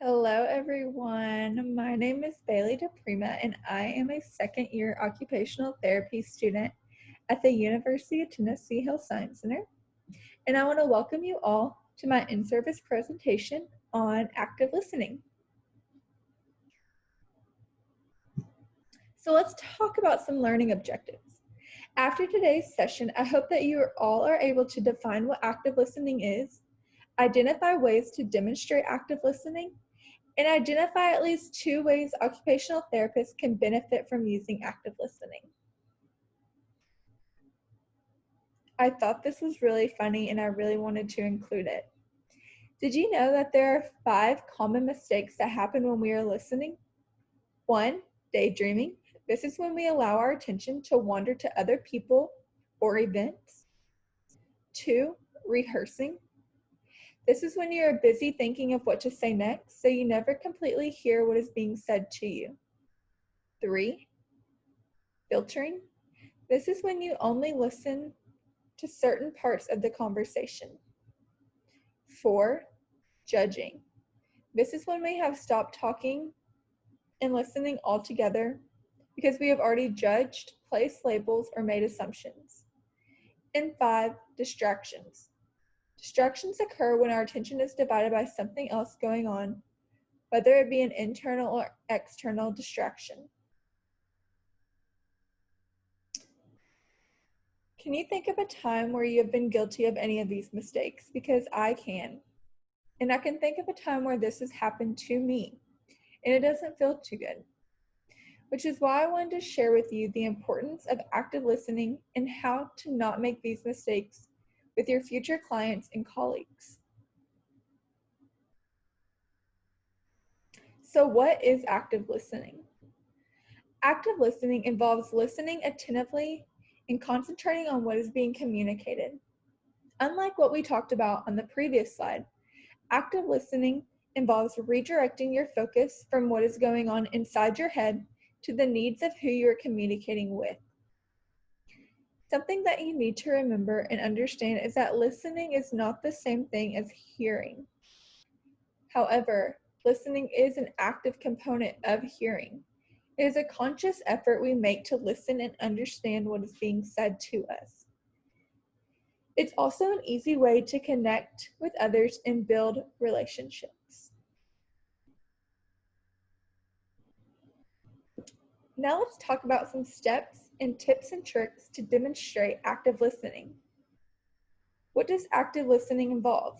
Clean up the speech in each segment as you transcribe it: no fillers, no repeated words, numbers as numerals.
Hello, everyone. My name is Bailey DePrima, and I am a second year occupational therapy student at the University of Tennessee Health Science Center. And I want to welcome you all to my in service presentation on active listening. So, let's talk about some learning objectives. After today's session, I hope that you all are able to define what active listening is, identify ways to demonstrate active listening, and identify at least 2 ways occupational therapists can benefit from using active listening. I thought this was really funny and I really wanted to include it. Did you know that there are 5 common mistakes that happen when we are listening? 1. Daydreaming. This is when we allow our attention to wander to other people or events. 2. Rehearsing. This is when you are busy thinking of what to say next, so you never completely hear what is being said to you. 3. Filtering. This is when you only listen to certain parts of the conversation. 4. Judging. This is when we have stopped talking and listening altogether because we have already judged, placed labels, or made assumptions. And 5. Distractions. Distractions occur when our attention is divided by something else going on, whether it be an internal or external distraction. Can you think of a time where you have been guilty of any of these mistakes? Because I can. And I can think of a time where this has happened to me, and it doesn't feel too good. Which is why I wanted to share with you the importance of active listening and how to not make these mistakes with your future clients and colleagues. So, what is active listening? Active listening involves listening attentively and concentrating on what is being communicated. Unlike what we talked about on the previous slide, active listening involves redirecting your focus from what is going on inside your head to the needs of who you are communicating with. Something that you need to remember and understand is that listening is not the same thing as hearing. However, listening is an active component of hearing. It is a conscious effort we make to listen and understand what is being said to us. It's also an easy way to connect with others and build relationships. Now let's talk about some steps and tips and tricks to demonstrate active listening. What does active listening involve?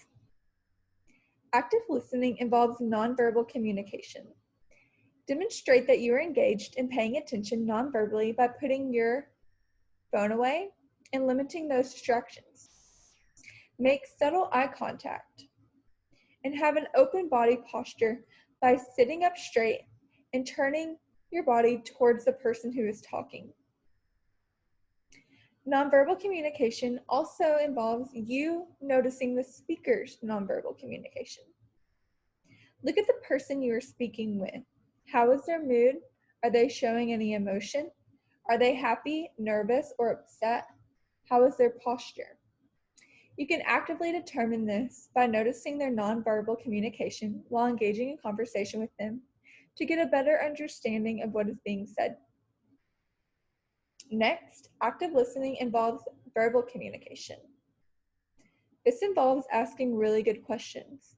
Active listening involves nonverbal communication. Demonstrate that you are engaged in paying attention nonverbally by putting your phone away and limiting those distractions. Make subtle eye contact and have an open body posture by sitting up straight and turning your body towards the person who is talking. Nonverbal communication also involves you noticing the speaker's nonverbal communication. Look at the person you are speaking with. How is their mood? Are they showing any emotion? Are they happy, nervous, or upset? How is their posture? You can actively determine this by noticing their nonverbal communication while engaging in conversation with them to get a better understanding of what is being said. Next, active listening involves verbal communication. This involves asking really good questions.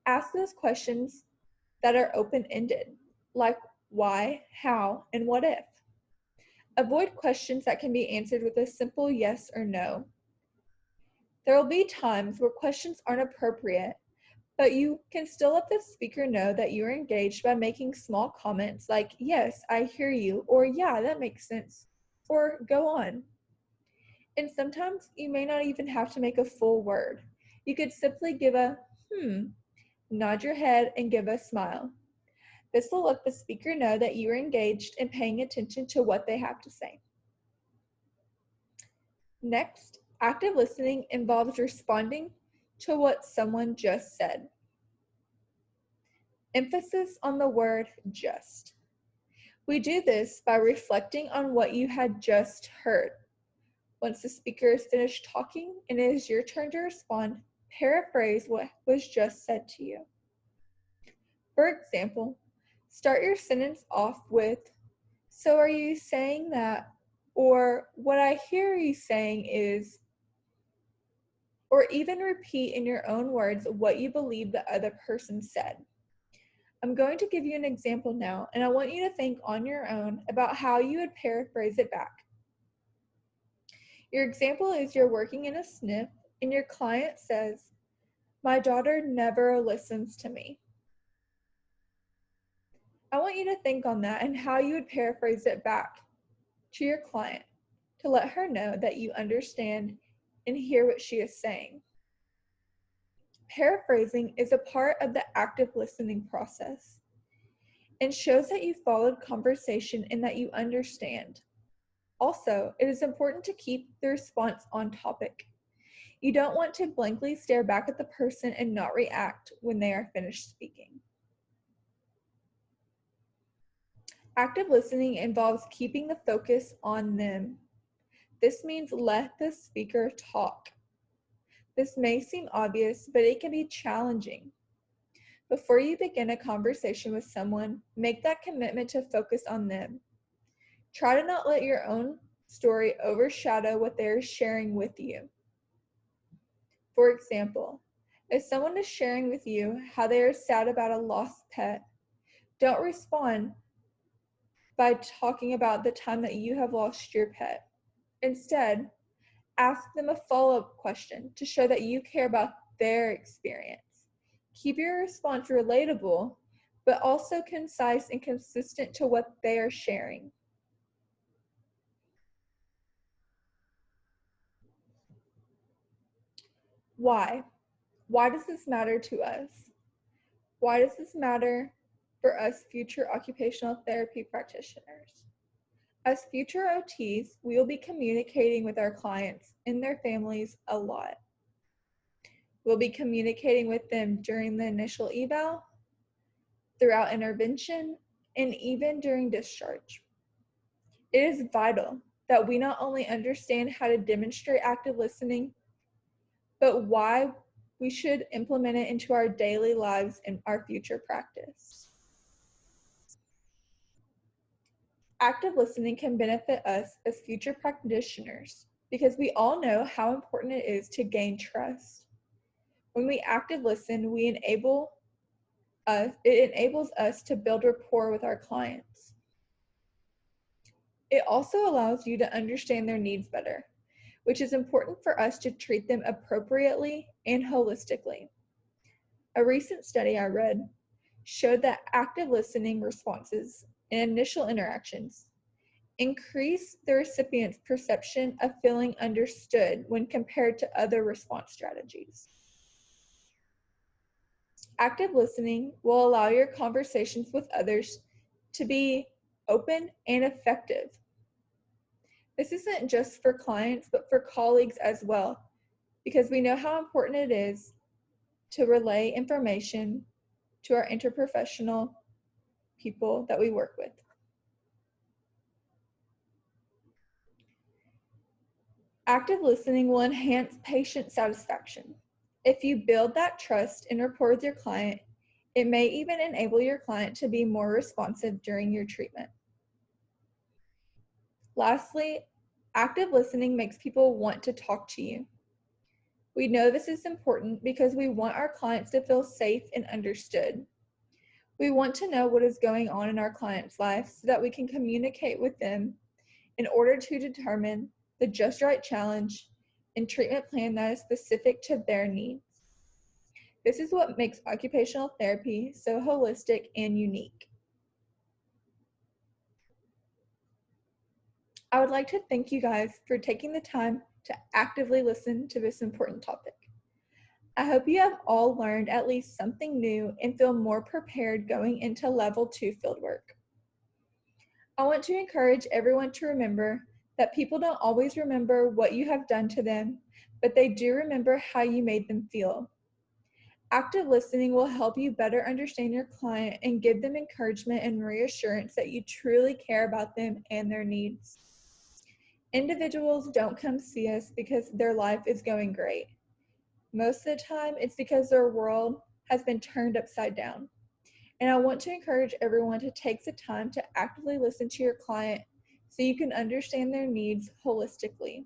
Ask those questions that are open-ended, like why, how, and what if. Avoid questions that can be answered with a simple yes or no. There will be times where questions aren't appropriate, but you can still let the speaker know that you are engaged by making small comments like, yes, I hear you, or yeah, that makes sense, or go on. And sometimes you may not even have to make a full word. You could simply give a nod your head, and give a smile. This will let the speaker know that you are engaged and paying attention to what they have to say. Next, active listening involves responding to what someone just said. Emphasis on the word just. We do this by reflecting on what you had just heard. Once the speaker is finished talking and it is your turn to respond, paraphrase what was just said to you. For example, start your sentence off with, "So are you saying that?" Or, "What I hear you saying is," or even repeat in your own words what you believe the other person said. I'm going to give you an example now, and I want you to think on your own about how you would paraphrase it back. Your example is you're working in a SNF and your client says, "My daughter never listens to me." I want you to think on that and how you would paraphrase it back to your client to let her know that you understand and hear what she is saying. Paraphrasing is a part of the active listening process and shows that you followed conversation and that you understand. Also, it is important to keep the response on topic. You don't want to blankly stare back at the person and not react when they are finished speaking. Active listening involves keeping the focus on them. This means let the speaker talk. This may seem obvious, but it can be challenging. Before you begin a conversation with someone, make that commitment to focus on them. Try to not let your own story overshadow what they are sharing with you. For example, if someone is sharing with you how they are sad about a lost pet, don't respond by talking about the time that you have lost your pet. Instead, ask them a follow-up question to show that you care about their experience. Keep your response relatable, but also concise and consistent to what they are sharing. Why? Why does this matter to us? Why does this matter for us future occupational therapy practitioners? As future OTs, we will be communicating with our clients and their families a lot. We'll be communicating with them during the initial eval, throughout intervention, and even during discharge. It is vital that we not only understand how to demonstrate active listening, but why we should implement it into our daily lives and our future practice. Active listening can benefit us as future practitioners because we all know how important it is to gain trust. When we active listen, it enables us to build rapport with our clients. It also allows you to understand their needs better, which is important for us to treat them appropriately and holistically. A recent study I read showed that active listening responses in initial interactions increase the recipient's perception of feeling understood when compared to other response strategies. Active listening will allow your conversations with others to be open and effective. This isn't just for clients, but for colleagues as well, because we know how important it is to relay information to our interprofessional people that we work with. Active listening will enhance patient satisfaction. If you build that trust and rapport with your client, it may even enable your client to be more responsive during your treatment. Lastly, active listening makes people want to talk to you. We know this is important because we want our clients to feel safe and understood. We want to know what is going on in our clients' lives so that we can communicate with them in order to determine the just right challenge and treatment plan that is specific to their needs. This is what makes occupational therapy so holistic and unique. I would like to thank you guys for taking the time to actively listen to this important topic. I hope you have all learned at least something new and feel more prepared going into Level 2 fieldwork. I want to encourage everyone to remember that people don't always remember what you have done to them, but they do remember how you made them feel. Active listening will help you better understand your client and give them encouragement and reassurance that you truly care about them and their needs. Individuals don't come see us because their life is going great. Most of the time, it's because their world has been turned upside down. And I want to encourage everyone to take the time to actively listen to your client so you can understand their needs holistically.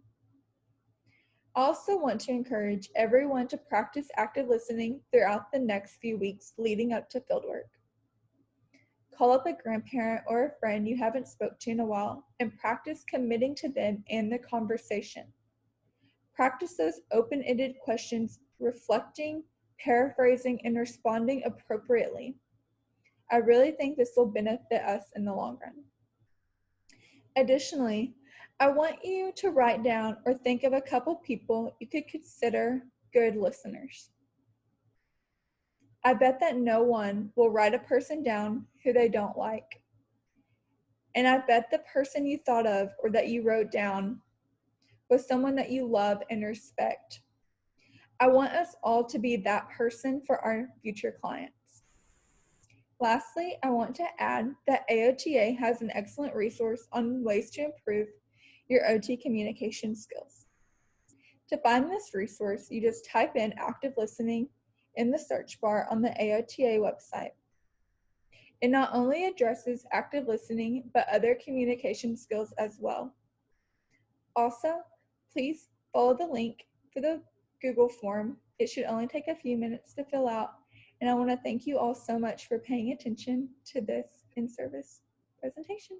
I also want to encourage everyone to practice active listening throughout the next few weeks leading up to fieldwork. Call up a grandparent or a friend you haven't spoke to in a while and practice committing to them and the conversation. Practice those open-ended questions, reflecting, paraphrasing, and responding appropriately. I really think this will benefit us in the long run. Additionally, I want you to write down or think of a couple people you could consider good listeners. I bet that no one will write a person down who they don't like. And I bet the person you thought of or that you wrote down was someone that you love and respect. I want us all to be that person for our future clients. Lastly, I want to add that AOTA has an excellent resource on ways to improve your OT communication skills. To find this resource, you just type in active listening in the search bar on the AOTA website. It not only addresses active listening, but other communication skills as well. Also, please follow the link for the Google form. It should only take a few minutes to fill out. And I want to thank you all so much for paying attention to this in-service presentation.